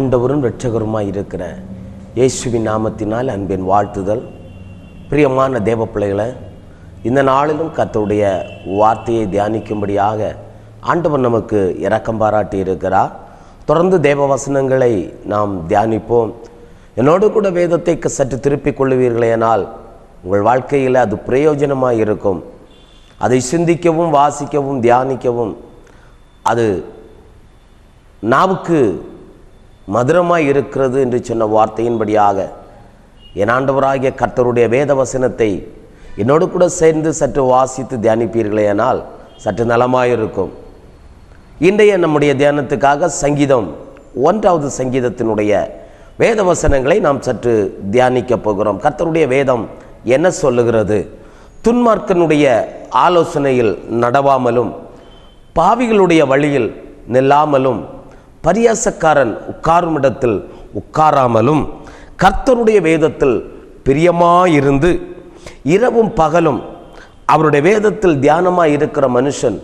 ஆண்டவரும் இரட்சகருமாய் இருக்கிற இயேசுவின் நாமத்தினால் அன்பின் வாழ்த்துதல். பிரியமான தேவ பிள்ளைகளை, இந்த நாளிலும் கர்த்தருடைய வார்த்தையை தியானிக்கும்படியாக ஆண்டவர் நமக்கு இரக்கம் பாராட்டி இருக்கிறார். தொடர்ந்து தேவ வசனங்களை நாம் தியானிப்போம். என்னோடு கூட வேதத்தை சற்று திருப்பிக் கொள்ளுவீர்களேனால் உங்கள் வாழ்க்கையில் அது பிரயோஜனமாக இருக்கும். அதை சிந்திக்கவும் வாசிக்கவும் தியானிக்கவும் அது நாவுக்கு மதுரமாய் இருக்கிறது என்று சொன்ன வார்த்தையின்படியாக என் ஆண்டவராகிய கர்த்தருடைய வேத வசனத்தை என்னோடு கூட சேர்ந்து சற்று வாசித்து தியானிப்பீர்களேனால் சற்று நலமாயிருக்கும். இன்றைய நம்முடைய தியானத்துக்காக சங்கீதம் 1வது சங்கீதத்தினுடைய வேத வசனங்களை நாம் சற்று தியானிக்கப் போகிறோம். கர்த்தருடைய வேதம் என்ன சொல்லுகிறது? துன்மார்க்கனுடைய ஆலோசனையில் நடவாமலும் பாவிகளுடைய வழியில் நில்லாமலும் பரியாசக்காரன் உட்காரும் இடத்தில் உட்காராமலும் கர்த்தருடைய வேதத்தில் பிரியமாயிருந்து இரவும் பகலும் அவருடைய வேதத்தில் தியானமாய் இருக்கிற மனுஷன்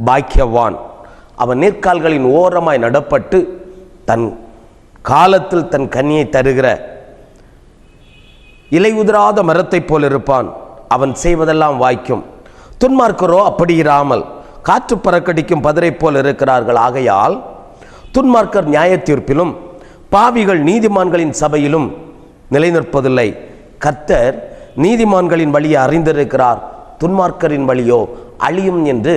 பாக்கியவான். அவன் நேர்கால்களின் ஓரமாய் நடப்பட்டு தன் காலத்தில் தன் கனியை தருகிற இலை உதிராத மரத்தைப் போல் இருப்பான். அவன் செய்வதெல்லாம் வாய்க்கும். துன்மார்க்கரோ அப்படி இராமல் காற்று பறக்கடிக்கும் பதரை போல் இருக்கிறார்கள். ஆகையால் துன்மார்க்கர் நியாய தீர்ப்பிலும் பாவிகள் நீதிமான்களின் சபையிலும் நிலை நிற்பதில்லை. கர்த்தர் நீதிமான்களின் வழியை அறிந்திருக்கிறார், துன்மார்க்கரின் வழியோ அழியும் என்று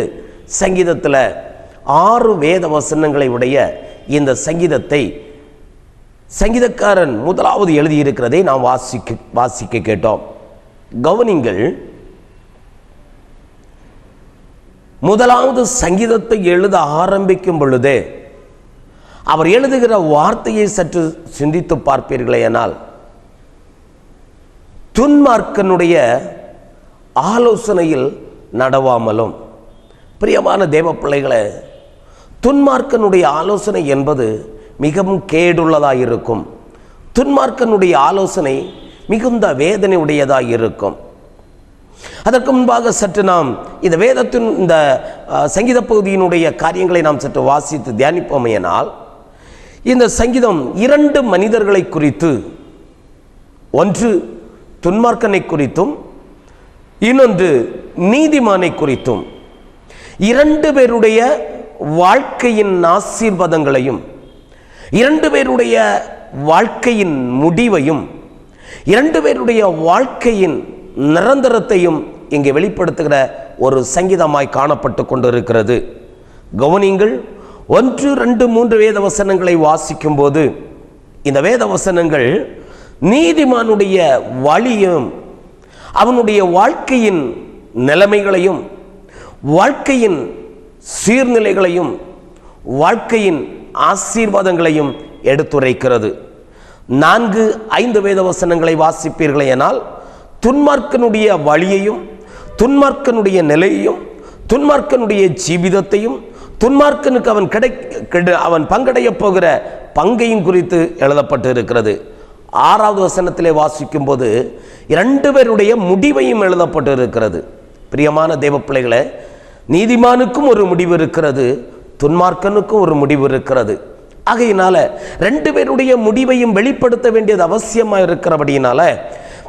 சங்கீதத்தில் 6 வேத வசனங்களை உடைய இந்த சங்கீதத்தை சங்கீதக்காரன் முதலாவது எழுதியிருக்கிறதை நாம் வாசிக்க கேட்டோம். கவனிங்கள். முதலாவது சங்கீதத்தை எழுத ஆரம்பிக்கும் பொழுதே அவர் எழுதுகிற வார்த்தையை சற்று சிந்தித்து பார்ப்பீர்களேனால், துன்மார்க்கனுடைய ஆலோசனையில் நடவாமலும். பிரியமான தேவ பிள்ளைகளை, துன்மார்க்கனுடைய ஆலோசனை என்பது மிகவும் கேடுள்ளதாக இருக்கும். துன்மார்க்கனுடைய ஆலோசனை மிகுந்த வேதனை உடையதாக இருக்கும். அதற்கு முன்பாக சற்று நாம் இந்த வேதத்தின் இந்த சங்கீத பகுதியினுடைய காரியங்களை நாம் சற்று வாசித்து தியானிப்போமையினால், இந்த சங்கீதம் 2 மனிதர்களை குறித்து, ஒன்று துன்மார்க்கனை குறித்தும் இன்னொன்று நீதிமானை குறித்தும் 2 பேருடைய வாழ்க்கையின் ஆசீர்வாதங்களையும் 2 பேருடைய வாழ்க்கையின் முடிவையும் 2 பேருடைய வாழ்க்கையின் நிரந்தரத்தையும் இங்கே வெளிப்படுத்துகிற ஒரு சங்கீதமாய் காணப்பட்டு கொண்டிருக்கிறது. கவனிங்கள். 1, 2, 3 வேத வசனங்களை வாசிக்கும் போது இந்த வேத வசனங்கள் நீதிமானுடைய வழியும் அவனுடைய வாழ்க்கையின் நிலைமைகளையும் வாழ்க்கையின் சீர்நிலைகளையும் வாழ்க்கையின் ஆசீர்வாதங்களையும் எடுத்துரைக்கிறது. 4, 5 வேத வசனங்களை வாசிப்பீர்களேனால் துன்மார்க்கனுடைய வழியையும் துன்மார்க்கனுடைய நிலையையும் துன்மார்க்கனுடைய ஜீவிதத்தையும் துன்மார்க்கனுக்கு அவன் பங்கடைய போகிற பங்கையும் குறித்து எழுதப்பட்டு இருக்கிறது. 6வது வசனத்திலே வாசிக்கும் போது 2 பேருடைய முடிவையும் எழுதப்பட்டு இருக்கிறது. பிரியமான தேவ பிள்ளைகளை, நீதிமானுக்கும் ஒரு முடிவு இருக்கிறது, துன்மார்க்கனுக்கும் ஒரு முடிவு இருக்கிறது. ஆகையினால 2 பேருடைய முடிவையும் வெளிப்படுத்த வேண்டியது அவசியமாக இருக்கிறபடியினால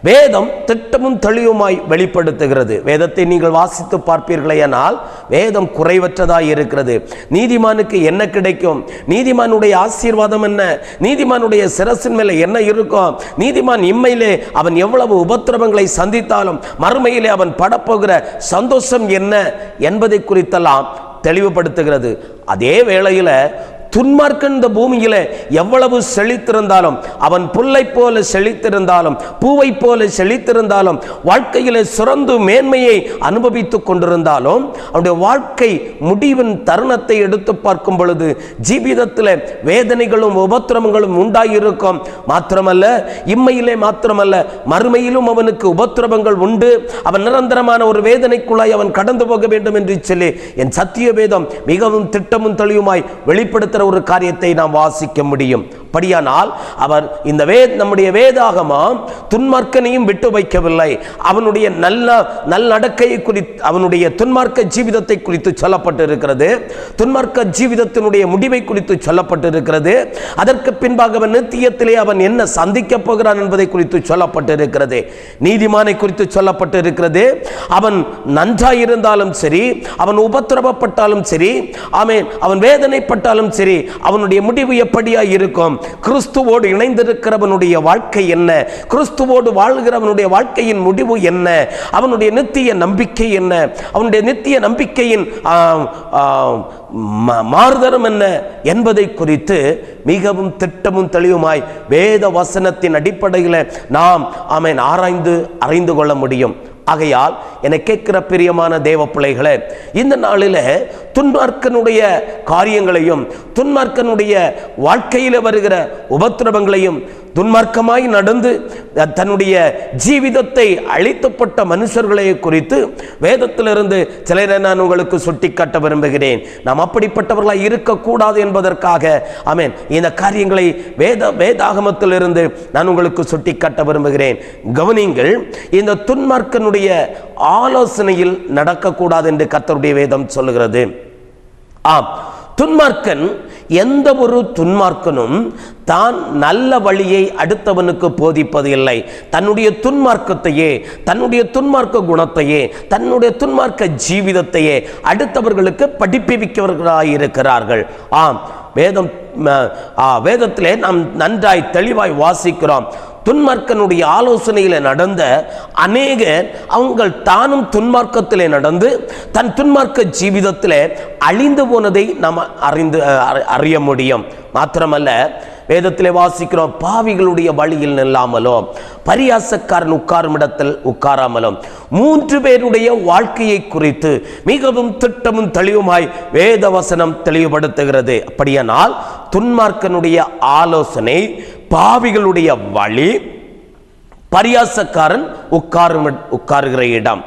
வேதம் திட்டமும் தெளிவுமாய் வெளிப்படுத்துகிறது. வேதத்தை நீங்கள் வாசித்து பார்ப்பீர்களேனால் வேதம் குறைவற்றதாய் இருக்கிறது. நீதிமானுக்கு என்ன கிடைக்கும்? நீதிமானுடைய ஆசீர்வாதம் என்ன? நீதிமானுடைய சிரசின் மேலே என்ன இருக்கும்? நீதிமான் இம்மையிலே அவன் எவ்வளவு உபத்திரவங்களை சந்தித்தாலும் மறுமையிலே அவன் படப்போகிற சந்தோஷம் என்ன என்பதை குறித்தெல்லாம் தெளிவுபடுத்துகிறது. அதே வேளையில் துன்மார்க்கன் இந்த பூமியில எவ்வளவு செழித்திருந்தாலும், அவன் புல்லை போல செழித்திருந்தாலும் பூவை போல செழித்திருந்தாலும் வாழ்க்கையில சிறந்து மேன்மையை அனுபவித்துக் கொண்டிருந்தாலும் அவனுடைய வாழ்க்கை முடிவின் தருணத்தை எடுத்து பார்க்கும் பொழுது ஜீவிதத்தில் வேதனைகளும் உபத்திரவங்களும் உண்டாயிருக்கும். மாத்திரமல்ல, இம்மையிலே மாத்திரமல்ல மறுமையிலும் அவனுக்கு உபத்திரவங்கள் உண்டு. அவன் நிரந்தரமான ஒரு வேதனைக்குள்ளாய் அவன் கடந்து போக வேண்டும் என்று சொல்லி என் சத்திய வேதம் மிகவும் திட்டமும் தெளிவுமாய் வெளிப்படுத்துகிற ஒரு காரியத்தை நாம் வாசிக்க முடியும். அப்படியானால் அவர் இந்த நம்முடைய வேதாகமம் துன்மார்க்கனையும் விட்டு வைக்கவில்லை. அவனுடைய நல்லடக்கையை குறித்து, அவனுடைய துன்மார்க்க ஜீவிதத்தை குறித்து சொல்லப்பட்டிருக்கிறது. துன்மார்க்க ஜீவிதத்தினுடைய முடிவை குறித்து சொல்லப்பட்டிருக்கிறது. அதற்கு பின்பாக அவன் நித்தியத்திலே அவன் என்ன சந்திக்க போகிறான் என்பதை குறித்து சொல்லப்பட்டிருக்கிறது. நீதிமானை குறித்து சொல்லப்பட்டிருக்கிறது. அவன் நன்றாயிருந்தாலும் சரி, அவன் உபத்திரவப்பட்டாலும் சரி, ஆமென், அவன் வேதனைப்பட்டாலும் சரி, அவனுடைய முடிவு எப்படியா இருக்கும்? கிறிஸ்துவோடு இணைந்திருக்கிறவனுடைய வாழ்க்கை என்ன? கிறிஸ்துவோடு வாழ்கிறவனுடைய வாழ்க்கையின் முடிவு என்ன? அவனுடைய நித்திய நம்பிக்கை என்ன? அவனுடைய நித்திய நம்பிக்கையின் மாறுதரம் என்ன என்பதை குறித்து மிகவும் திட்டமும் தெளிவுமாய் வேத வசனத்தின் அடிப்படையில் நாம் ஆராய்ந்து அறிந்து கொள்ள முடியும். ஆகையால் என்னை கேட்கிற பிரியமான தேவ பிள்ளைகளே, இந்த நாளில் துன்மார்க்கனுடைய காரியங்களையும் துன்மார்க்கனுடைய வாழ்க்கையில் வருகிற உபத்திரவங்களையும், துன்மார்க்கமாய் நடந்து தன்னுடைய ஜீவிதத்தை அழித்தப்பட்ட மனுஷர்களை குறித்து வேதத்திலிருந்து சிலரை நான் உங்களுக்கு சுட்டிக்காட்ட விரும்புகிறேன். நாம் அப்படிப்பட்டவர்களாக இருக்கக்கூடாது என்பதற்காக இந்த காரியங்களை வேதாகமத்திலிருந்து நான் உங்களுக்கு சுட்டிக்காட்ட விரும்புகிறேன். கவனிங்கள், இந்த துன்மார்க்கனுடைய ஆலோசனையில் நடக்கக்கூடாது என்று கர்த்தருடைய வேதம் சொல்லுகிறது. துன்மார்க்கன், எந்த ஒரு துன்மார்க்கனும் தான் நல்ல வழியை அடுத்தவனுக்கு போதிப்பது இல்லை. தன்னுடைய துன்மார்க்கத்தையே, தன்னுடைய துன்மார்க்க குணத்தையே, தன்னுடைய துன்மார்க்க ஜீவிதத்தையே அடுத்தவர்களுக்கு படிப்பிக்கிறவர்களாயிருக்கிறார்கள். வேதத்திலே நாம் நன்றாய் தெளிவாய் வாசிக்கிறோம். துன்மார்க்கனுடைய ஆலோசனையில் நடந்த அநேகர் அவங்கள் தானும் துன்மார்க்கத்திலே நடந்து தன் துன்மார்க்க ஜீவிதத்திலே அழிந்து போனதை நாம் அறிய முடியும். மாத்திரமல்ல, வேதத்திலே வாசிக்கிறோம், பாவிகளுடைய வழியில் நில்லாமலோ, பரியாசக்காரன் உட்காரும் இடத்தில் உட்காராமலோ, 3 பேருடைய வாழ்க்கையை குறித்து மிகவும் திட்டமும் தெளிவுமாய் வேத வசனம் தெளிவுபடுத்துகிறது. அப்படியானால் துன்மார்க்கனுடைய ஆலோசனை, பாவிகளுடைய வழி, பரியாசக்காரன் உட்காருகிற இடம்.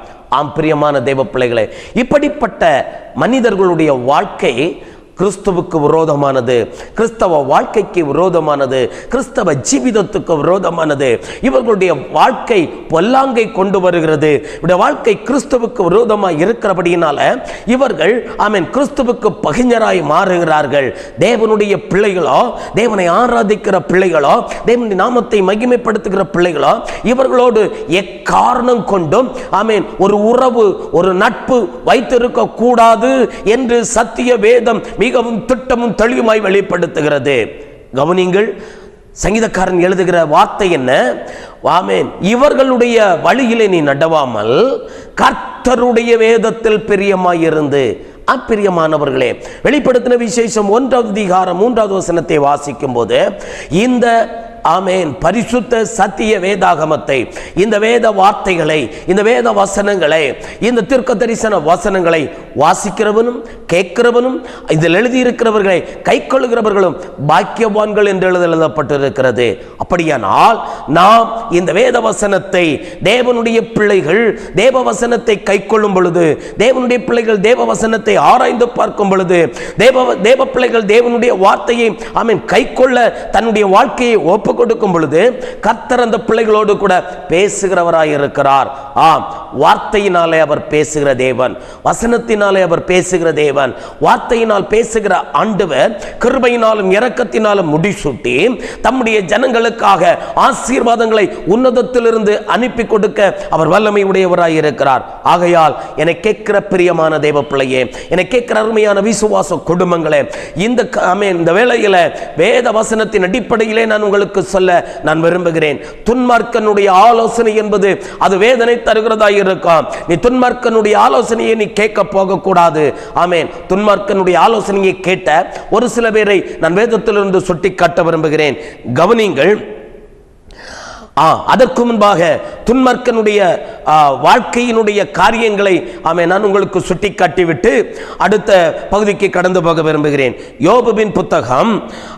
பிரியமான தேவ பிள்ளைகளே, இப்படிப்பட்ட மனிதர்களுடைய வாழ்க்கை கிறிஸ்துவுக்கு விரோதமானது, கிறிஸ்தவ வாழ்க்கைக்கு விரோதமானது, கிறிஸ்தவ ஜீவிதத்துக்கு விரோதமானது. இவர்களுடைய வாழ்க்கை பொல்லாங்கை கொண்டு வருகிறது. இவருடைய வாழ்க்கை கிறிஸ்துவுக்கு விரோதமாக இருக்கிறபடியினால இவர்கள் கிறிஸ்துவுக்கு பகைஞராய் மாறுகிறார்கள். தேவனுடைய பிள்ளைகளோ, தேவனை ஆராதிக்கிற பிள்ளைகளோ, தேவனுடைய நாமத்தை மகிமைப்படுத்துகிற பிள்ளைகளோ இவர்களோடு எக்காரணம் கொண்டும் ஒரு உறவு, ஒரு நட்பு வைத்திருக்க கூடாது என்று சத்திய வேதம் மிகவும் திட்டமும் தெளிவுமாய் வெளிப்படுத்துகிறது. கவனிங்கள், சங்கீதக்காரன் எழுதுகிற வார்த்தை என்ன? இவர்களுடைய வழியிலே நீ நடவாமல் கர்த்தருடைய வேதத்தில் பிரியமாயிருந்து. பிரியமானவர்களே, வெளிப்படுத்தின விசேஷம் 1வது அதிகாரம் 3வது வசனத்தை வாசிக்கும் போது இந்த பரிசுத்த சத்திய வேதாகமத்தை, இந்த வேத வார்த்தைகளை, இந்த வேத வசனங்களை, இந்த தீர்க்க தரிசன வசனங்களை வாசிக்கிறவனும் கேட்கிறவனும் இதில் எழுதியிருக்கிறவர்களை கைக்கொள்ளுகிறவர்களும் பாக்கியவான்கள் என்று எழுதப்பட்டிருக்கிறது. அப்படியானால் நாம் இந்த வேத வசனத்தை, தேவனுடைய பிள்ளைகள் தேவ வசனத்தை கைக்கொள்ளும் பொழுது, தேவனுடைய பிள்ளைகள் தேவ வசனத்தை ஆராய்ந்து பார்க்கும் பொழுது, தேவ பிள்ளைகள் தேவனுடைய வார்த்தையை கைக்கொள்ள தன்னுடைய வாழ்க்கையை ஒப்பு கொடுக்கும் பொழுது கர்த்தர் அந்த பிள்ளைகளோடு கூட பேசுகிறவராய் இருக்கிறார். வார்த்தையினாலே அவர் பேசுகிற தேவன், வசனத்தினாலே அவர் பேசுகிற தேவன். வார்த்தையினால் பேசுகிற ஆண்டவர் கிருபையினாலும் இரக்கத்தினாலும் முடிசூட்டி தம்முடைய ஜனங்களுக்காக ஆசீர்வாதங்களை உன்னதத்திலிருந்து அனுப்பி கொடுக்க அவர் வல்லமை உடையவராய் இருக்கிறார். ஆகையால் என்னை கேட்கிற பிரியமான தேவ பிள்ளையே, என்னை கேட்கிற அருமையான விசுவாச குடும்பங்களே, இந்த வேளையில வேத வசனத்தின் அடிப்படையிலே நான் உங்களுக்கு சொல்ல நான் விரும்புகிறேன். துன்மார்க்கனுடைய ஆலோசனை என்பது அது வேதனை தருகிறதா இருக்கும். நீ துன்மார்க்கனுடைய ஆலோசனையை நீ கேட்க போக கூடாது. துன்மார்க்கனுடைய ஆலோசனையை கேட்ட ஒரு சில பேரை நான் வேதத்திலிருந்து சுட்டிக்காட்ட விரும்புகிறேன். கவனிங்கள், அதற்கு முன்பாக துன்மார்க்கனுடைய வாழ்க்கையினுடைய காரியங்களை நான் உங்களுக்கு சுட்டி காட்டிவிட்டு அடுத்த பகுதிக்கு கடந்து போக விரும்புகிறேன். யோபுவின் புத்தகம்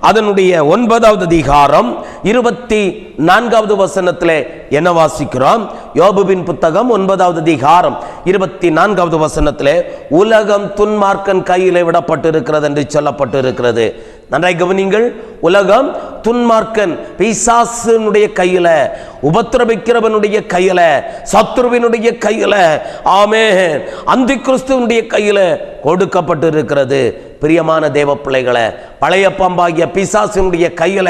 அதனுடைய 9வது அதிகாரம் 24வது வசனத்திலே என்ன வாசிக்கிறோம்? யோபுவின் புத்தகம் 9வது அதிகாரம் 24வது வசனத்திலே உலகம் துன்மார்க்கன் கையிலே விடப்பட்டிருக்கிறது என்று சொல்லப்பட்டிருக்கிறது. நன்றாய் கவனிங்கள். உலகம் துன்மார்க்கன் பிசாசுனுடைய கையில, உபத்திரவிக்கிறவனுடைய கையில, சத்துருவினுடைய கையில, ஆமென், அந்தி கிறிஸ்துவனுடைய கையில கொடுக்கப்பட்டு இருக்கிறது. பிரியமான தேவ பிள்ளைகளை, பழைய பாம்பாகிய பிசாசினுடைய கையில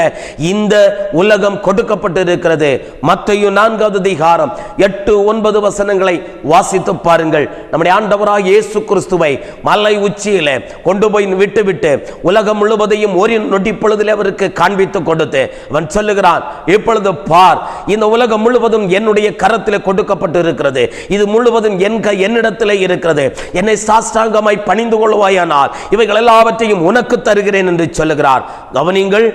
இந்த உலகம் கொடுக்கப்பட்டு இருக்கிறது. மத்தேயு 4வது அதிகாரம் 8-9 வசனங்களை வாசித்து பாருங்கள். நம்முடைய ஆண்டவராகிய இயேசு கிறிஸ்துவை மலை உச்சியில கொண்டு போய் விட்டு உலகம் முழுவதையும் ஒரு நொடி பொழுதில் அவருக்கு காண்பித்து கொடுத்து அவன் சொல்லுகிறான், இப்பொழுது பார், இந்த உலகம் முழுவதும் என்னுடைய கரத்தில் கொடுக்கப்பட்டு இருக்கிறது. இது முழுவதும் என்னிடத்திலே இருக்கிறது. என்னை சாஷ்டாங்கமாய் பணிந்து கொள்வாயானால் இவைகள் எல்லாவற்றையும் உனக்கு தருகிறேன் என்று சொல்லுகிறார். கவனிங்கள்.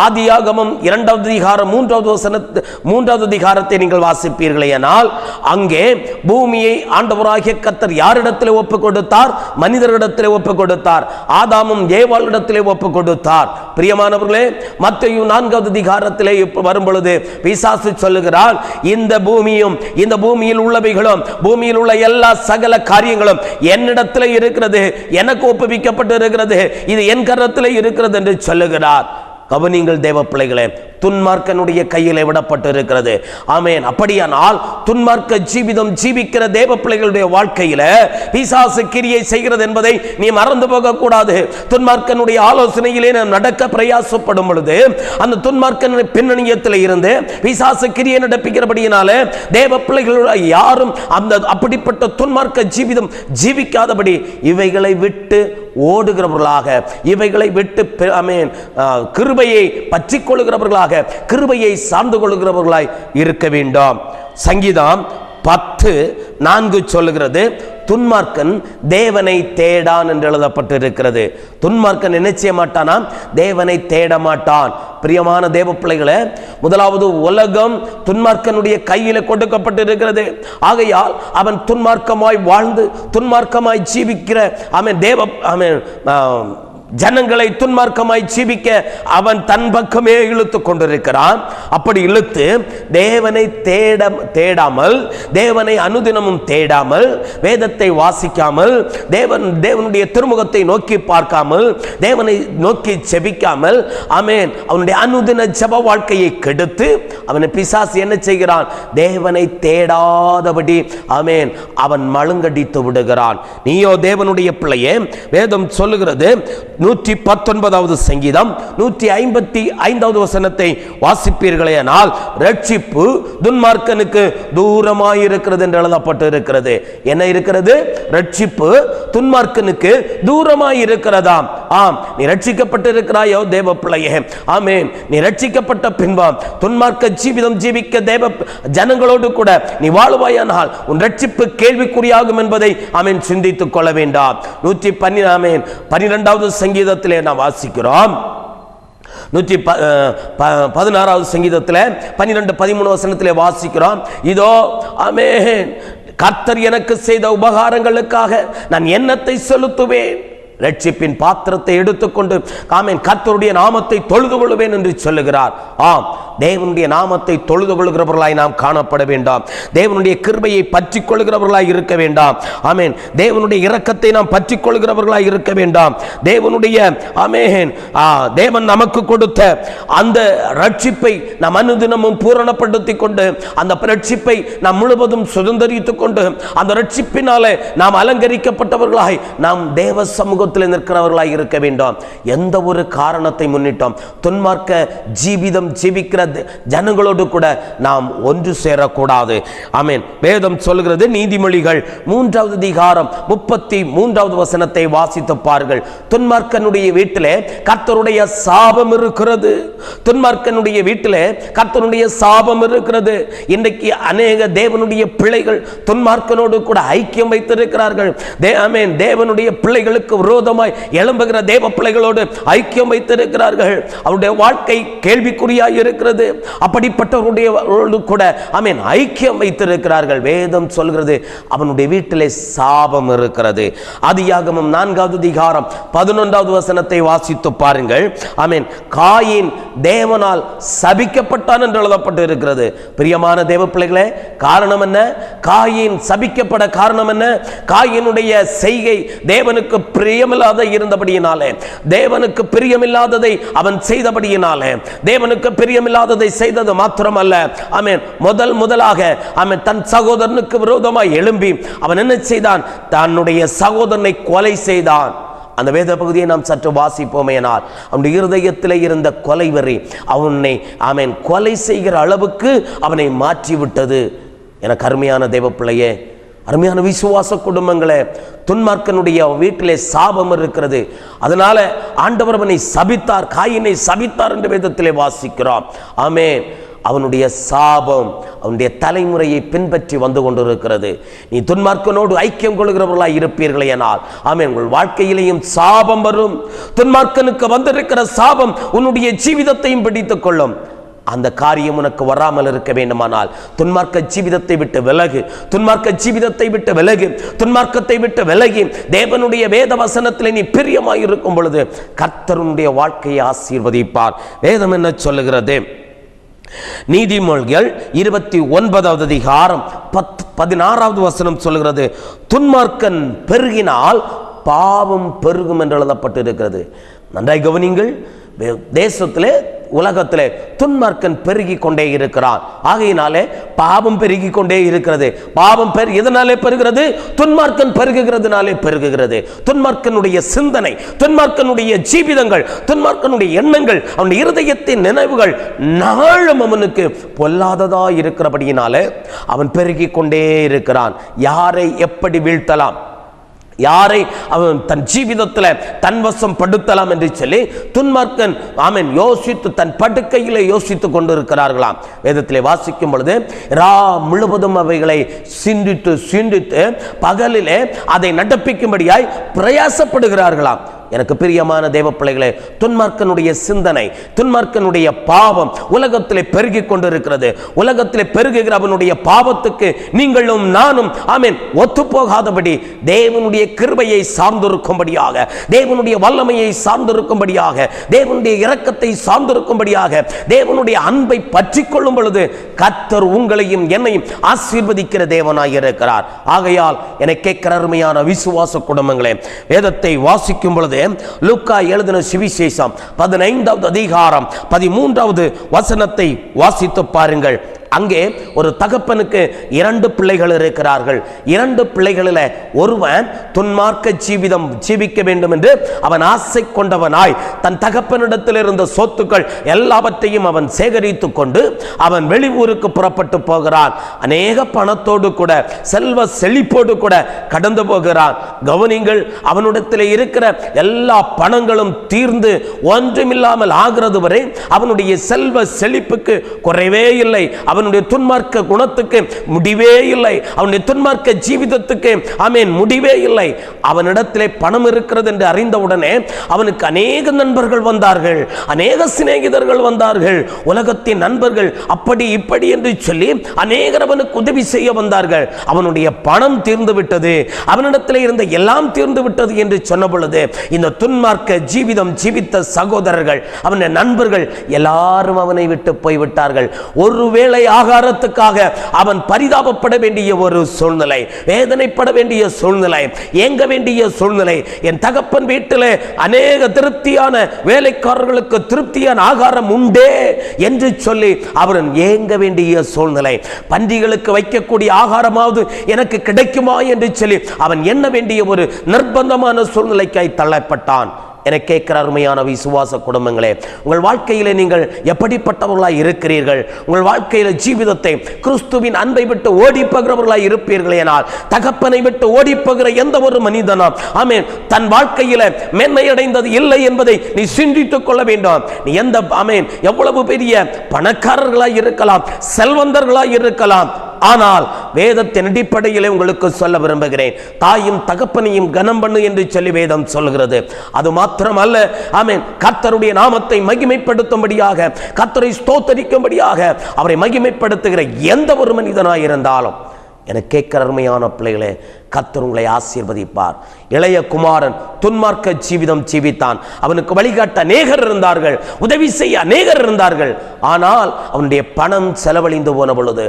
ஆதியாகமம் 2வது அதிகாரம் 3வது அதிகாரத்தை நீங்கள் வாசிப்பீர்களேயானால் அங்கே பூமியை ஆண்டவராகிய கர்த்தர் யாரிடத்திலே ஒப்பு கொடுத்தார்? மனிதரிடத்திலே ஒப்பு கொடுத்தார். ஆதாமும் ஏவாளிடத்திலே ஒப்பு கொடுத்தார். பிரியமானவர்களே, மத்தேயு 4வது அதிகாரத்திலே வரும் பொழுது பிசாசு சொல்லுகிறான், இந்த பூமியும் இந்த பூமியில் உள்ளவைகளும் பூமியில் உள்ள எல்லா சகல காரியங்களும் என்னிடத்திலே இருக்கிறது, எனக்கு ஒப்புவிக்கப்பட்டு இருக்கிறது, இது என் கரத்திலே இருக்கிறது என்று சொல்லுகிறார். கவனிங்கள் தேவ பிள்ளைகளே, துன்மார்க்கனுடைய கையிலே விடப்பட்டு இருக்கிறது. ஆமென். அப்படியானால் துன்மார்க்க ஜீவிதம் ஜீவிக்கிற தேவ பிள்ளைகளுடைய வாழ்க்கையில பிசாசு கிரியை செய்கிறது என்பதை நீ மறந்து போக கூடாது. துன்மார்க்கனுடைய ஆலோசனையிலே நாம் நடக்க பிரயாசப்படும் பொழுது அந்த துன்மார்க்கனுடைய பின்னணியத்தில் இருந்து பிசாசு கிரியை நடப்பிக்கிறபடியினால தேவ பிள்ளைகள் யாரும் அந்த அப்படிப்பட்ட துன்மார்க்க ஜீவிதம் ஜீவிக்காதபடி இவைகளை விட்டு ஓடுகிறவர்களாக, இவைகளை விட்டு ஆமென் கிருபையை பற்றிக் கொள்கிறவர்களாக, கிருபையை சார்ந்து கொள்கிறவர்களாய் இருக்க வேண்டும். சங்கீதம் 10:4 சொல்லுகிறது, துன்மார்க்கன் தேவனை தேடான் என்று எழுதப்பட்டிருக்கிறது. துன்மார்க்கன் என்ன செய்ய மாட்டானா? தேவனை தேட மாட்டான். பிரியமான தேவ பிள்ளைகளே, முதலாவது உலகம் துன்மார்க்கனுடைய கையில கொடுக்கப்பட்டிருக்கிறது. ஆகையால் அவன் துன்மார்க்கமாய் வாழ்ந்து துன்மார்க்கமாய் ஜீவிக்கிற ஜனங்களை துன்மார்க்கமாய் ஜீவிக்க அவன் தன் பக்கமே இழுத்து கொண்டிருக்கிறான். அப்படி இழுத்து தேவனை தேடாமல், தேவனை அனுதினமும் தேடாமல், வேதத்தை வாசிக்காமல், தேவனுடைய திருமுகத்தை நோக்கி பார்க்காமல், தேவனை நோக்கி ஜெபிக்காமல், ஆமென், அவனுடைய அனுதின ஜெப வாழ்க்கையை கெடுத்து அவனை பிசாசு என்ன செய்கிறான்? தேவனை தேடாதபடி ஆமென் அவன் மழுங்கடித்து விடுகிறான். நீயோ தேவனுடைய பிள்ளையே, வேதம் சொல்லுகிறது 119வது சங்கீதம் 155வது வசனத்தை வாசிப்பீர்களேயானால், ரட்சிப்பு துன்மார்க்கனுக்கு தூரமாயிருக்கிறது என்று எழுதப்பட்டு இருக்கிறது. என்ன இருக்கிறது? ரட்சிப்பு துன்மார்க்கனுக்கு தூரமாயிருக்கிறதாம். ஆம், நீ ரட்சிக்கப்பட்டிருக்கிறாயோ தேவ பிள்ளையே, ஆமென், நீ ரட்சிக்கப்பட்ட பின்பாம் துன்மார்க்க ஜீவிதம் ஜீவிக்க தேவ ஜனங்களோடு கூட நீ வாழுவாயானால் உன் ரட்சிப்பு கேள்விக்குறியாகும் என்பதை ஆமென் சிந்தித்துக் கொள்ள வேண்டாம். 112வது சங்கீதத்திலே நாம் வாசிக்கிறோம். 116வது சங்கீதத்தில் 12-13 வசனத்திலே வாசிக்கிறோம், இதோ ஆமென், கர்த்தர் எனக்கு செய்த உபகாரங்களுக்காக நான் என்னத்தை செலுத்துவேன்? ரட்சிப்பின் பாத்திரத்தை எடுத்துக்கொண்டு ஆமென் கர்த்தருடைய நாமத்தை தொழுது கொள்வேன் என்று சொல்லுகிறார். ஆம், தேவனுடைய நாமத்தை தொழுது கொள்கிறவர்களாய் நாம் காணப்பட வேண்டாம். தேவனுடைய கிருபையை பற்றி கொள்கிறவர்களாய் இருக்க வேண்டாம். ஆமென், தேவனுடைய இரக்கத்தை நாம் பற்றி கொள்கிறவர்களாய் இருக்க வேண்டாம். தேவனுடைய ஆமென் தேவன் நமக்கு கொடுத்த அந்த ரட்சிப்பை நாம் அனுதினமும் பூரணப்படுத்தி கொண்டு அந்த ரட்சிப்பை நாம் முழுவதும் சுதந்திரித்துக் கொண்டு அந்த ரட்சிப்பினாலே நாம் அலங்கரிக்கப்பட்டவர்களாய் நாம் தேவ சமூக நிற்கிறவர்களாய் இருக்க வேண்டும். எந்த ஒரு காரணத்தை முன்னிட்டோம் துன்மார்க்க ஜீவிதம் ஜீவிக்கிற ஜனங்களோடு கூட நாம் ஒன்று சேரக்கூடாது. ஆமென். வேதம் சொல்கிறது, நீதிமொழிகள் 3வது அதிகாரம் 33வது வசனத்தை வாசித்து பாருங்கள். துன்மார்க்கனுடைய வீட்டிலே கர்த்தருடைய சாபம் இருக்கிறது. துன்மார்க்கனுடைய வீட்டிலே கர்த்தருடைய சாபம் இருக்கிறது. இன்றைக்கு அநேக தேவனுடைய பிள்ளைகள் துன்மார்க்கனோடு கூட ஐக்கியம் வைத்திருக்கிறார்கள். ஆமென், தேவனுடைய பிள்ளைகளுக்கு விரோதமாய் எழும்புகிற தேவ பிள்ளைகளோடு ஐக்கியம் வைத்திருக்கிறார்கள். அவருடைய வாழ்க்கை கேள்விக்குறியாய் இருக்கிறது. அப்படிப்பட்டவருடைய கூட ஆமென் ஐக்கியம் வைத்திருக்கிறார்கள். வேதம் சொல்கிறது அவனுடைய வீட்டிலே சாபம் இருக்கிறது. ஆதியாகமம் 4வது அதிகாரம் 11வது வசனத்தை வாசித்து பாருங்கள். ஆமென், காயின் தேவனால் சபிக்கப்பட்டான் என்று எழுதப்பட்டு இருக்கிறது. பிரியமான தேவ பிள்ளைகளே, காரணம் என்ன? காயின் சபிக்கப்பட காரணம் என்ன? காயினுடைய செய்கை தேவனுக்கு பிரியம் பிரியமில்லாத இருந்தபடியினாலே, தேவனுக்கு பிரியமில்லாததை அவன் செய்தபடியினாலே, தேவனுக்கு பிரியமில்லாததை செய்தது மாத்திரமல்ல, ஆமென், முதலாக அவன் தன் சகோதரனுக்கு விரோதமாய் எழும்பி அவன் என்ன செய்தான்? தன்னுடைய சகோதரனை கொலை செய்தான். அந்த வேத பகுதியை நாம் சற்று வாசிப்போமேனால், அவனுடைய இருதயத்தில் இருந்த கொலைவெறி அவனை ஆமென் கொலை செய்கிற அளவுக்கு அவனை மாற்றிவிட்டது. எனக்கு அருமையான தேவ பிள்ளையே, அருமையான விசுவாச குடும்பங்களே, துன்மார்க்கனுடைய வீட்டிலே சாபம் இருக்கிறது. அதனால ஆண்டவர் அவனை சபித்தார், காயினை சபித்தார் என்று வேதத்திலே வாசிக்கிறோம். ஆமென். அவனுடைய சாபம் அவனுடைய தலைமுறையை பின்பற்றி வந்து கொண்டிருக்கிறது. நீ துன்மார்க்கனோடு ஐக்கியம் கொள்கிறவர்களாய் இருப்பீர்களே ஆனால், ஆமென், உங்கள் வாழ்க்கையிலேயும் சாபம் வரும். துன்மார்க்கனுக்கு வந்திருக்கிற சாபம் உன்னுடைய ஜீவிதத்தையும் பிடித்துக் கொள்ளும். அந்த காரியம் உனக்கு வராமல் இருக்க வேண்டுமானால் துன்மார்க்க ஜீவிதத்தை விட்டு விலகு, துன்மார்க்க ஜீவிதத்தை விட்டு விலகு, துன்மார்க்கத்தை விட்டு விலகி தேவனுடைய வேத வசனத்தில் நீ பிரியமாய் இருக்கும் பொழுது கர்த்தருடைய வாழ்க்கையை ஆசீர்வதிப்பார். வேதம் என்ன சொல்லுகிறது? நீதிமொழிகள் 29வது அதிகாரம் 16வது வசனம் சொல்லுகிறது, துன்மார்க்கன் பெருகினால் பாவம் பெருகும் என்று எழுதப்பட்டு இருக்கிறது. நன்றாய் கவனிங்கள். தேசத்திலே உலகத்திலே துன்மார்க்கன் பெருகி கொண்டே இருக்கிறான். ஆகையினாலே பாவம் பெருகி கொண்டே இருக்கிறது. பாவம் எதனாலே பெருகிறது? துன்மார்க்கன் பெருகுகிறதுனாலே பெருகுகிறது. துன்மார்க்கனுடைய சிந்தனை, துன்மார்க்கனுடைய ஜீவிதங்கள், துன்மார்க்கனுடைய எண்ணங்கள், அவனுடைய இருதயத்தின் நினைவுகள் நாளும் அவனுக்கு பொல்லாததா இருக்கிறபடியினாலே அவன் பெருகி கொண்டே இருக்கிறான். யாரை எப்படி வீழ்த்தலாம், யாரை அவன் தன் ஜீவிதத்தில் தன்வசம் படுத்தலாம் என்று சொல்லி துன்மார்க்கன் ஆமென் யோசித்து தன் படுக்கையிலே யோசித்துக் கொண்டிருக்கிறார்களாம். வேதத்திலே வாசிக்கும் பொழுது ரா முழுவதும் அவைகளை சிந்தித்து பகலிலே அதை நடப்பிக்கும்படியாய் பிரயாசப்படுகிறார்களாம். எனக்கு பிரியமான தேவ பிள்ளைகளே, துன்மார்க்கனுடைய சிந்தனை, துன்மார்க்கனுடைய பாவம் உலகத்திலே பெருகி கொண்டிருக்கிறது. உலகத்திலே பெருகுகிற அவனுடைய பாவத்துக்கு நீங்களும் நானும் ஆமென் ஒத்து போகாதபடி தேவனுடைய கிருபையை சார்ந்திருக்கும்படியாக, தேவனுடைய வல்லமையை சார்ந்திருக்கும்படியாக, தேவனுடைய இரக்கத்தை சார்ந்திருக்கும்படியாக, தேவனுடைய அன்பை பற்றி கொள்ளும் பொழுது கர்த்தர் உங்களையும் என்னையும் ஆசீர்வதிக்கிற தேவனாய் இருக்கிறார். ஆகையால் என்னை கேட்கிற அருமையான விசுவாச குடும்பங்களே, வேதத்தை வாசிக்கும் பொழுது லூக்கா எழுதின சுவிசேஷம் 15வது அதிகாரம் 13வது வசனத்தை வாசித்து பாருங்கள். அங்கே ஒரு தகப்பனுக்கு 2 பிள்ளைகள் இருக்கிறார்கள். 2 பிள்ளைகளில் ஒருவன் துன்மார்க்க ஜீவிதம் ஜீவிக்க வேண்டும் என்று அவன் ஆசை கொண்டவனாய் தன் தகப்பனிடத்தில் இருந்த சொத்துக்கள் எல்லாவற்றையும் அவன் சேகரித்து கொண்டு அவன் வெளியூருக்கு புறப்பட்டு போகிறான். அநேக பணத்தோடு கூட செல்வ செழிப்போடு கூட கடந்து போகிறான். கவனிங்கள், அவனிடத்தில் இருக்கிற எல்லா பணங்களும் தீர்ந்து ஒன்றுமில்லாமல் ஆகிறது வரை அவனுடைய செல்வ செழிப்புக்கு குறைவே இல்லை. அவனுடைய துன்மார்க்க குணத்துக்கு முடிவே இல்லை. அவனுடைய துன்மார்க்க ஜீவிதத்துக்கு ஆமென் முடிவே இல்லை. அவனிடத்திலே பணம் இருக்கிறது என்று அறிந்தவுடனே அவனுக்கு அநேக நண்பர்கள் வந்தார்கள், அநேக சிநேகிதர்கள் வந்தார்கள். உலகத்தின் நண்பர்கள் அப்படி இப்படி என்று சொல்லி அநேகர் அவனுக்கு உதவி செய்ய வந்தார்கள். அவனுடைய பணம் தீர்ந்து விட்டது, அவனிடத்தில் இருந்த எல்லாம் தீர்ந்து விட்டது என்று சொன்ன பொழுது இந்த துன்மார்க்க ஜீவிதம் ஜீவித்த சகோதரர்கள், அவனுடைய நண்பர்கள் எல்லாரும் அவனை விட்டு போய்விட்டார்கள். ஒருவேளை ஆகாரத்துக்காக அவன் பரிதாபப்பட வேண்டிய ஒரு சூழ்நிலை, வேதனைப்பட வேண்டிய சூழ்நிலை, ஏங்க வேண்டிய சூழ்நிலை. என் தகப்பன் வீட்டிலே அநேக திருப்தியான வேலைக்காரர்களுக்கு திருப்தியான ஆகாரம் உண்டே என்று சொல்லி அவன் ஏங்க வேண்டிய சூழ்நிலை. பன்றிகளுக்கு வைக்கக்கூடிய ஆகாரமாவது எனக்கு கிடைக்குமா என்று சொல்லி அவன் எண்ண வேண்டிய ஒரு நிர்பந்தமான சூழ்நிலைக்காய் தள்ளப்பட்டான். என கேட்கிற அருமையான விசுவாச குடும்பங்களே, உங்கள் வாழ்க்கையிலே நீங்கள் எப்படிப்பட்டவர்களாய் இருக்கிறீர்கள்? உங்கள் வாழ்க்கையில ஜீவிதத்தை கிறிஸ்துவின் அன்பை விட்டு ஓடி போகிறவர்களாய் இருப்பீர்களே ஆனால் தகப்பனை விட்டு ஓடி போகிற எந்த ஒரு மனிதனும் ஆமென் தன் வாழ்க்கையில மேன்மையடைந்தது இல்லை என்பதை நீ சிந்தித்துக் கொள்ள வேண்டும். நீ எந்த ஆமென் எவ்வளவு பெரிய பணக்காரர்களாய் இருக்கலாம், செல்வந்தர்களாய் இருக்கலாம், ஆனால் வேதத்தின் அடிப்படையில் உங்களுக்கு சொல்ல விரும்புகிறேன், தாயும் தகப்பனையும் கனம் பண்ணு என்று சொல்லி வேதம் சொல்கிறது. அது மாத்திரமல்ல, ஆமென், கர்த்தருடைய நாமத்தை மகிமைப்படுத்தும்படியாக, கர்த்தரை ஸ்தோத்தரிக்கும்படியாக அவரை மகிமைப்படுத்துகிற எந்த ஒரு மனிதனாய் இருந்தாலும், என கேட்கிற அருமையான பிள்ளைகளே, கர்த்தர் உங்களை ஆசீர்வதிப்பார். இளைய குமாரன் துன்மார்க்க ஜீவிதம் ஜீவித்தான். அவனுக்கு வழிகாட்ட அநேகர் இருந்தார்கள், உதவி செய்ய அநேகர் இருந்தார்கள். ஆனால் அவனுடைய பணம் செலவழிந்து போன பொழுது,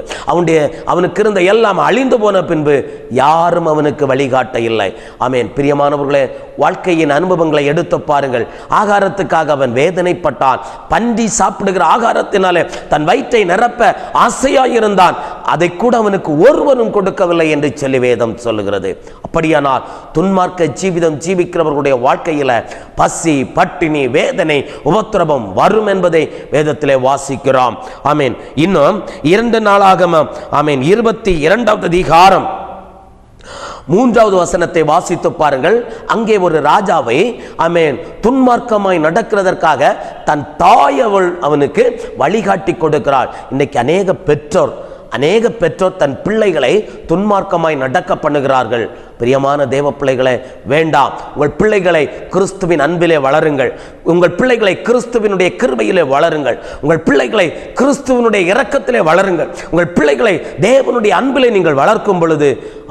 அவனுக்கு இருந்த எல்லாம் அழிந்து போன பின்பு யாரும் அவனுக்கு வழிகாட்ட இல்லை. ஆமென். பிரியமானவர்களே, வாழ்க்கையின் அனுபவங்களை எடுத்து பாருங்கள். ஆகாரத்துக்காக அவன் வேதனைப்பட்டான். பன்றி சாப்பிடுகிற ஆகாரத்தினாலே தன் வயிற்றை நிரப்ப ஆசையாயிருந்தான். அதை கூட அவனுக்கு ஒருவரும் கொடுக்கவில்லை என்று சொல்லி வேதம் சொல்லுகிறது. அப்படியானால் துன்மார்க்க ஜீவிதம் ஜீவிக்கிறவர்களுடைய வாழ்க்கையில பசி, பட்டினி, வேதனை, உபத்திரவம் வரும் என்பதை வேதத்திலே வாசிக்கிறோம். ஆமென். இன்னும் 2 நாளாகமம் 22வது அதிகாரம் 3வது வசனத்தை வாசித்து பாருங்கள். அங்கே ஒரு ராஜாவை துன்மார்க்கமாய் நடக்கிறதற்காக தன் தாய் அவனுக்கு வழிகாட்டி கொடுக்கிறாள். இன்னைக்கு அநேக பெற்றோர் தன் பிள்ளைகளை துன்மார்க்கமாய் நடக்க பண்ணுகிறார்கள். பிரியமான தேவ பிள்ளைகளை, வேண்டாம். உங்கள் பிள்ளைகளை கிறிஸ்துவின் அன்பிலே வளருங்கள். உங்கள் பிள்ளைகளை கிறிஸ்துவினுடைய கிருபையிலே வளருங்கள். உங்கள் பிள்ளைகளை கிறிஸ்துவினுடைய இரக்கத்திலே வளருங்கள். உங்கள் பிள்ளைகளை தேவனுடைய அன்பிலே நீங்கள் வளர்க்கும் பொழுது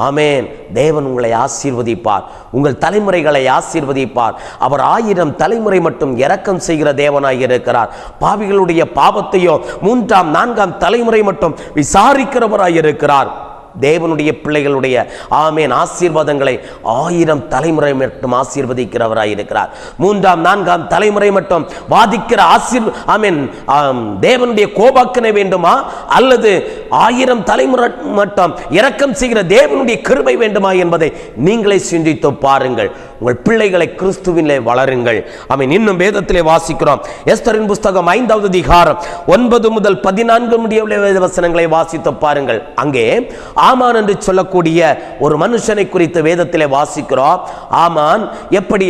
ஆமென், தேவன் உங்களை ஆசீர்வதிப்பார். உங்கள் தலைமுறைகளை ஆசீர்வதிப்பார். அவர் 1000 தலைமுறை மட்டும் இரக்கம் செய்கிற தேவனாய் இருக்கிறார். பாவிகளுடைய பாவத்தையோ 3ஆம் 4ஆம் தலைமுறை மட்டும் விசாரிக்கிறவராய் இருக்கிறார். தேவனுடைய பிள்ளைகளுடைய ஆசீர்வாதங்களை 1000 தலைமுறை மட்டும் ஆசீர்வதிக்கிறவராய் இருக்கிறார். 3ஆம் 4ஆம் தலைமுறை மட்டும் வாதிக்கிற தேவனுடைய கோபாக்கினை வேண்டுமா, அல்லது 1000 தலைமுறை மட்டும் இரக்கம் செய்கிற தேவனுடைய கிருபை வேண்டுமா என்பதை நீங்களே சிந்தித்து பாருங்கள். உங்கள் பிள்ளைகளை கிறிஸ்துவிலே வளருங்கள். இன்னும் வேதத்திலே வாசிக்கிறோம். எஸ்தரின் புஸ்தகம் 5வது அதிகாரம் 9 முதல் 14 முடிய வேத வசனங்களை வாசித்து பாருங்கள். அங்கே ஆமான் என்று சொல்லக்கூடிய ஒரு மனுஷனை குறித்து வேதத்திலே வாசிக்கிறோம். ஆமான் எப்படி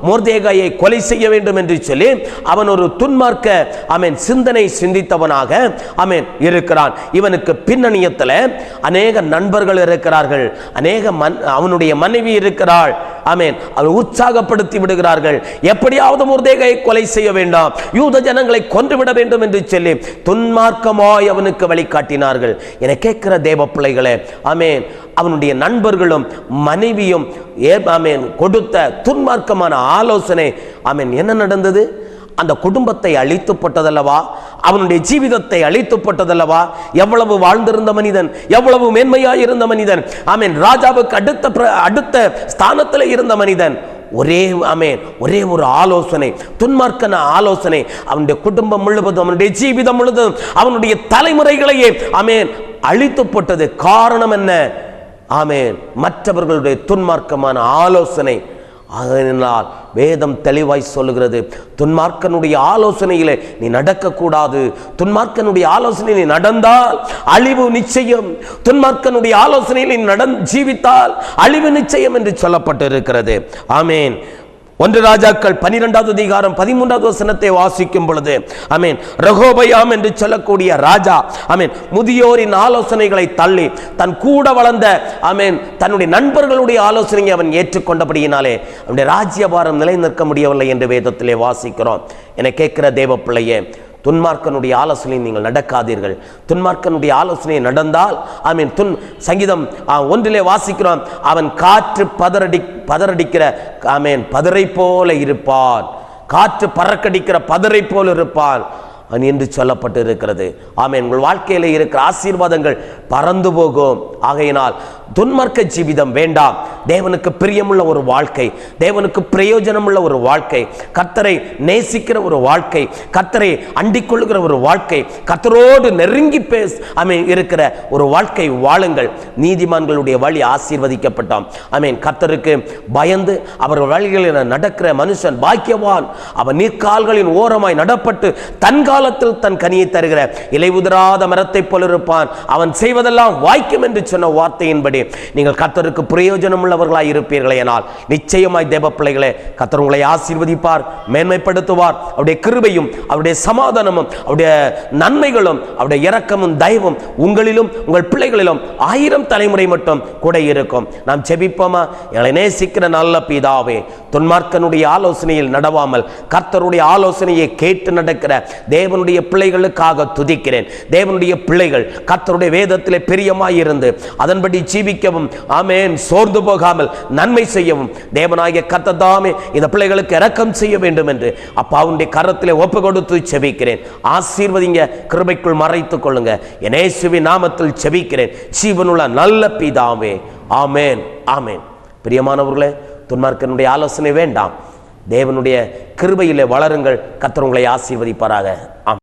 மொர்தெகாயை கொலை செய்ய வேண்டும் என்று சொல்லி அவன் ஒரு துன்மார்க்க சிந்தனை சிந்தித்தவனாக இருக்கிறான். இவனுக்கு பின்னணியத்தில் அநேக நண்பர்கள் இருக்கிறார்கள், அவனுடைய மனைவி இருக்கிறாள். அவர் உற்சாகப்படுத்தி விடுகிறார்கள். எப்படியாவது மொர்தெகாயை கொலை செய்ய வேண்டாம், யூத ஜனங்களை கொன்றுவிட வேண்டும் என்று சொல்லி துன்மார்க்கமாய் அவனுக்கு வழிகாட்டினார்கள். என கேட்கிற தேவ பிள்ளைகளே, அவனுடைய நண்பர்களும் மனைவியும் கொடுத்த துன்மார்க்கமான ஆலோசனை என்ன நடந்தது? அந்த குடும்பத்தை அழித்துப்பட்டதல்லவா? அவனுடைய ஜீவிதத்தை அழித்துப்பட்டதல்லவா? எவ்வளவு வாழ்ந்திருந்த மனிதன், எவ்வளவு மேன்மையாய் இருந்த மனிதன், ராஜாவுக்கு அடுத்த ஸ்தானத்தில் இருந்த மனிதன். ஒரே ஒரு ஆலோசனை, துன்மார்க்கன ஆலோசனை அவனுடைய குடும்பம் முழுவதும், அவனுடைய ஜீவிதம் முழுவதும், அவனுடைய தலைமுறைகளையே அழித்துப்பட்டது. காரணம் என்ன? மற்றவர்களுடைய துன்மார்க்கமான ஆலோசனை. அதனால் வேதம் தெளிவாய் சொல்லுகிறது, துன்மார்க்கனுடைய ஆலோசனையிலே நீ நடக்கக்கூடாது. துன்மார்க்கனுடைய ஆலோசனை நீ நடந்தால் அழிவு நிச்சயம். துன்மார்க்கனுடைய ஆலோசனையில் நீ ஜீவித்தால் அழிவு நிச்சயம் என்று சொல்லப்பட்டு இருக்கிறது. ஆமென். 1 ராஜாக்கள் 12வது அதிகாரம் 13வது வசனத்தை வாசிக்கும் பொழுது ரெகோபயாம் என்று சொல்லக்கூடிய ராஜா முதியோரின் ஆலோசனைகளை தள்ளி தன் கூட வளர்ந்த தன்னுடைய நண்பர்களுடைய ஆலோசனையை அவன் ஏற்றுக்கொண்டபடியினாலே அவனுடைய ராஜ்யபாரம் நிலை நிற்க முடியவில்லை என்று வேதத்திலே வாசிக்கிறோம். என கேட்கிற தேவ பிள்ளையே, துன்மார்க்கனுடைய ஆலோசனை நீங்கள் நடக்காதீர்கள். துன்மார்க்கனுடைய ஆலோசனை நடந்தால் சங்கீதம் 1 வாசிக்கிறோம், அவன் காற்று பதறடிக்கிற பதரை போல இருப்பான், காற்று பறக்கடிக்கிற பதரை போல இருப்பான் என்று சொல்லப்பட்டு இருக்கிறது. உங்கள் வாழ்க்கையில் இருக்கிற ஆசீர்வாதங்கள் பறந்து போகும். ஆகையினால் துன்மார்க்க ஜீவிதம் வேண்டாம். தேவனுக்கு பிரியமுள்ள ஒரு வாழ்க்கை, தேவனுக்கு பிரயோஜனமுள்ள ஒரு வாழ்க்கை, கர்த்தரை நேசிக்கிற ஒரு வாழ்க்கை, கர்த்தரை அண்டிக் கொள்ளுகிற ஒரு வாழ்க்கை, கர்த்தரோடு நெருங்கி இருக்கிற ஒரு வாழ்க்கை வாழுங்கள். நீதிமான்களுடைய வழி ஆசீர்வதிக்கப்பட்டோம். கர்த்தருக்கு பயந்து அவர் வழிகளில் நடக்கிற மனுஷன் பாக்கியவான். அவன் நீர்க்கால்களின் ஓரமாய் நடப்பட்டு தன் காலத்தில் தன் கனியை தருகிற இலை உதிராத மரத்தை போல இருப்பான். அவன் செய்வதெல்லாம் வாய்க்கும் என்று சொன்ன வார்த்தையின்படி நீங்கள் கர்த்தருக்கு பிரயோஜனம் உள்ளவர்களாய் இருப்பீர்களே, ஆனால் நிச்சயமாய் தேவ பிள்ளைகளே, கர்த்தர் உங்களை ஆசீர்வதிப்பார், மேன்மைப்படுத்துவார். அவருடைய கிருபையும் அவருடைய சமாதானமும் அவருடைய நன்மைகளும் அவருடைய இரக்கமும் தயவும் உங்களிலும் உங்கள் பிள்ளைகளிலும் 1000 தலைமுறை மட்டும் கூட இருக்கும். நாம் ஜெபிப்போமா? எங்களை நேசிக்கிற நல்ல பிதாவே, துன்மார்க்கனுடைய ஆலோசனையில் நடவாமல் கர்த்தருடைய ஆலோசனையை கேட்டு நடக்கிற தேவ தேவனுடைய பிள்ளைகளுக்காக துதிக்கிறேன். தேவனுடைய பிள்ளைகள் கர்த்தருடைய வேதத்திலே பிரியமாயிருந்து அதன்படி ஜீவிக்கவும், ஆமென், சோர்ந்து போகாமல் நன்மை செய்யவும் தேவனாகிய கர்த்தர் தாமே இந்த பிள்ளைகளுக்கு இரக்கம் செய்ய வேண்டும் என்று அப்பாவுடைய கரத்திலே ஒப்பு கொடுத்து செபிக்கிறேன். ஆசீர்வதிங்க, கிருபைக்குள் மறைத்துக் கொள்ளுங்க. என் இயேசுவின் நாமத்தில் செபிக்கிறேன் ஜீவனுள்ள நல்ல பிதாவே. ஆமென், ஆமென். பிரியமானவர்களே, துன்மார்க்கனுடைய ஆலோசனை வேண்டாம். தேவனுடைய கிருபையிலே வளருங்கள். கர்த்தர் உங்களை ஆசீர்வதிப்பாராக. ஆமென்.